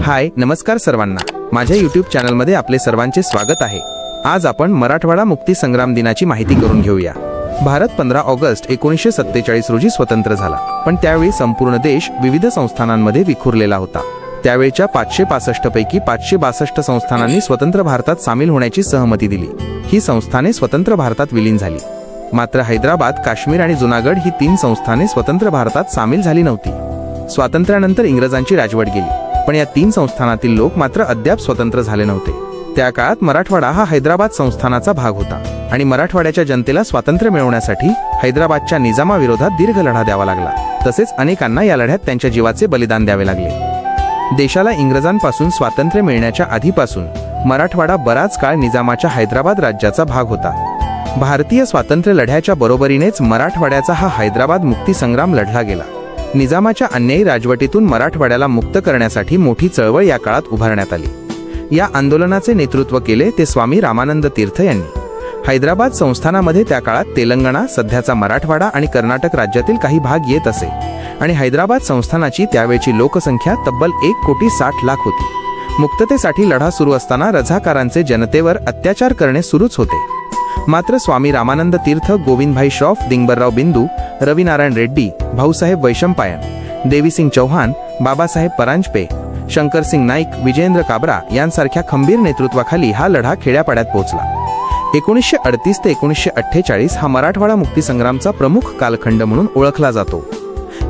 हाय नमस्कार सर्वांना, माझ्या YouTube चॅनलमध्ये आपले सर्वांचे स्वागत आहे। आज आपण मराठवाडा मुक्ती संग्राम दिनाची माहिती करून घेऊया। भारत 15 ऑगस्ट 1947 रोजी स्वतंत्र झाला, पण त्यावेळी संपूर्ण देश विविध संस्थानांमध्ये विखुरलेला होता। त्यावेळच्या 565 पैकी 562 संस्थानांनी स्वतंत्र भारतात सामील होण्याची सहमती दिली। ही संस्थाने स्वतंत्र भारतात विलीन झाली। मात्र हैदराबाद, काश्मीर आणि जुनागड ही 3 संस्थाने स्वतंत्र भारतात सामील झाली नव्हती। स्वातंत्र्यानंतर इंग्रजांची राजवट गेली, पण या 3 संस्थानातील लोक मात्र अद्याप स्वतंत्र झाले नव्हते। त्या काळात मराठवाडा हा हैदराबाद संस्थानाचा भाग होता आणि मराठवाड्याच्या जनतेला स्वातंत्र्य मिळवण्यासाठी हैदराबादच्या निजामाविरोधात दीर्घ लढा द्यावा लागला। तसेच अनेकांना या लढ्यात त्यांच्या जीवाचे बलिदान द्यावे लागले। देशाला इंग्रजांपासून स्वातंत्र्य मिळण्याच्या आधीपासून मराठवाडा बराच काळ निजामाच्या हैदराबाद राज्याचा भाग होता। भारतीय स्वातंत्र्य लढ्याच्या बरोबरीनेच मराठवाड्याचा हा हैदराबाद मुक्ती संग्राम लढला गेला। निजामाच्या अन्यायी राजवटीतून मराठवाड्याला मुक्त करण्यासाठी मोठी चळवळ या काळात उभारण्यात आली। या आंदोलनाचे नेतृत्व केले ते स्वामी रामानंद तीर्थ यांनी। हैदराबाद संस्थानामध्ये त्या काळात तेलंगणा, सध्याचा मराठवाडा आणि कर्नाटक राज्यातील काही भाग येत असे आणि हैदराबाद संस्थानाची त्यावेळची लोकसंख्या तब्बल 1,60,00,000 होती। मुक्ततेसाठी लढा सुरू असताना रझाकारांचे जनतेवर अत्याचार करणे सुरूच होते। मात्र स्वामी रामानंद तीर्थ, गोविंदभाई श्रॉफ, दिगंबरराव बिंदू, रविनारायण रेड्डी, भाऊसाहेब वैशंपायन, देवीसिंग चौहान, बाबासाहेब परांजपे, शंकरसिंग नाईक, विजयेंद्र काबरा यांसारख्या खंबीर नेतृत्वाखाली हा लढा खेड्यापाड्यात पोहोचला। 1938 ते 1948 हा मराठवाडा मुक्ती संग्रामचा प्रमुख कालखंड म्हणून ओळखला जातो।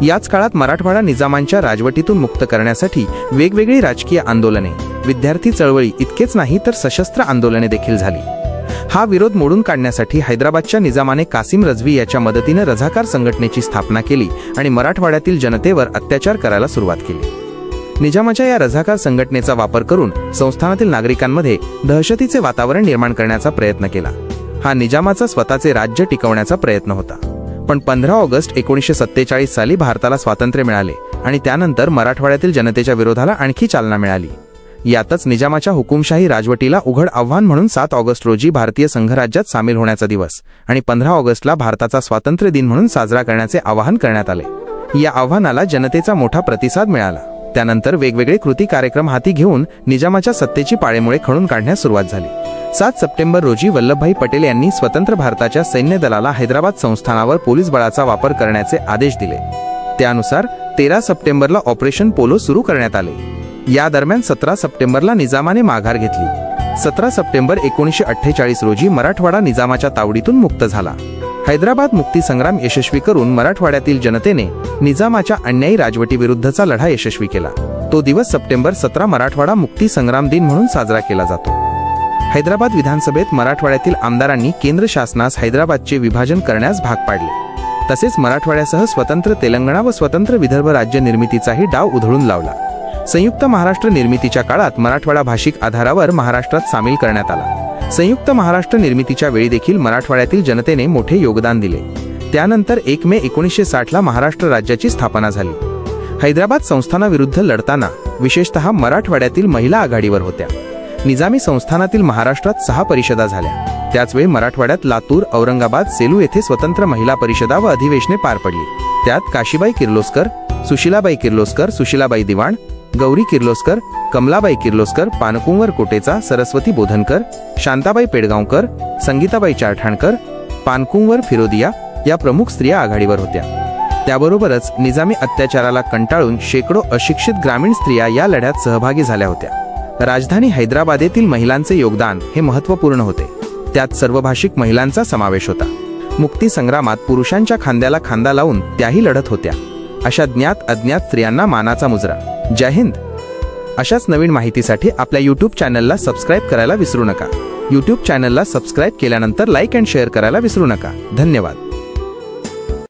याच काळात मराठवाडा निजामांच्या राजवटीतून मुक्त करण्यासाठी वेगवेगळी राजकीय आंदोलने, विद्यार्थी चळवळी इतकेच नाही तर सशस्त्र आंदोलने देखील झाली। हा विरोध मोडून काढण्यासाठी हैदराबादच्या निजामाने कासिम रजवी याच्या मदतीने रझाकार संघटनेची स्थापना केली आणि मराठवाड्यातील जनतेवर अत्याचार करायला सुरुवात केली। निजामाच्या या रझाकार संघटनेचा वापर करून संस्थानातील नागरिकांमध्ये दहशतीचे वातावरण निर्माण करण्याचा प्रयत्न केला। हा निजामाचा स्वतःचे राज्य टिकवण्याचा प्रयत्न होता। पण 15 ऑगस्ट 1947 साली भारताला स्वातंत्र्य मिळाले आणि त्यानंतर मराठवाड्यातील जनतेच्या विरोधाला आणखी चालना मिळाली। यातच निजामाच्या हुकुमशाही राजवटीला उघड आव्हान म्हणून 7 ऑगस्ट रोजी भारतीय संघराज्यात सामील होण्याचा दिवस आणि 15 ऑगस्टला भारताचा स्वातंत्र्य दिन म्हणून साजरा करण्याचे आवाहन करण्यात आले। या आव्हानाला जनतेचा मोठा प्रतिसाद मिळाला। त्यानंतर वेगवेगळे कृती कार्यक्रम हाती घेऊन निजामाच्या सत्तेची पाळेमुळे खणून काढण्यास सुरुवात झाली। 7 सप्टेंबर रोजी वल्लभभाई पटेल यांनी स्वतंत्र भारताच्या सैन्य दलाला हैदराबाद संस्थानावर पोलीस बळाचा वापर करण्याचे आदेश दिले। त्यानुसार 13 सप्टेंबरला ऑपरेशन पोलो सुरू करण्यात आले। या दरम्यान 17 सप्टेंबरला निजामाने माघार घेतली। 17 सप्टेंबर 1948 रोजी मराठवाडा निजामाच्या तावडीतून मुक्त झाला। हैदराबाद मुक्ती संग्राम यशस्वी करून मराठवाड्यातील जनतेने निजामाच्या अन्यायी राजवटीविरुद्धचा लढा यशस्वी केला। तो दिवस सप्टेंबर 17 मराठवाडा मुक्ती संग्राम दिन म्हणून साजरा केला जातो। हैदराबाद विधानसभेत मराठवाड्यातील आमदारांनी केंद्र शासनास हैदराबादचे विभाजन करण्यास भाग पाडले। तसेच मराठवाड्यासह स्वतंत्र तेलंगणा व स्वतंत्र विदर्भ राज्य निर्मितीचाही डाव उधळून लावला। संयुक्त महाराष्ट्र निर्मितीच्या काळात मराठवाडा भाषिक आधारावर महाराष्ट्रात सामील करण्यात आला। संयुक्त महाराष्ट्र निर्मितीच्या वेळी देखील मराठवाड्यातील जनतेने मोठे योगदान दिले। त्यानंतर 1 मे 1960 ला महाराष्ट्र राज्याची स्थापना झाली। हैदराबाद संस्थानाविरुद्ध लढताना विशेषतः मराठवाड्यातील महिला आघाडीवर होत्या। निजामी संस्थानातील महाराष्ट्रात 6 परिषदा झाल्या। त्याचवेळी मराठवाड्यात लातूर, औरंगाबाद, सेलू येथे स्वतंत्र महिला परिषदा व अधिवेशने पार पडली। त्यात काशीबाई किर्लोस्कर, सुशीलाबाई किर्लोस्कर, सुशीलाबाई दिवाण, गौरी किर्लोस्कर, कमलाबाई किर्लोस्कर, पानकुंवर कोटेचा, सरस्वती बोधनकर, शांताबाई पेडगावकर, संगीताबाई चारठाणकर, पानकुंवर फिरोदिया या प्रमुख स्त्रिया आघाडीवर होत्या। त्याबरोबरच निजामी अत्याचाराला कंटाळून शेकडो अशिक्षित ग्रामीण स्त्रिया या लढ्यात सहभागी झाल्या होत्या। राजधानी हैदराबाद येथील महिलांचे योगदान हे महत्त्वपूर्ण होते। त्यात सर्व भाषिक महिलांचा समावेश होता। मुक्ती संग्रामात पुरुषांच्या खांद्याला खांदा लावून त्याही लढत होत्या। अशा ज्ञात अज्ञात स्त्रियांना मानाचा मुजरा। जय हिंद। अशाच नवीन माहितीसाठी आपल्या YouTube चॅनलला सबस्क्राइब करायला विसरू नका। YouTube चॅनलला सबस्क्राइब केल्यानंतर लाईक अँड शेअर करायला विसरू नका। धन्यवाद।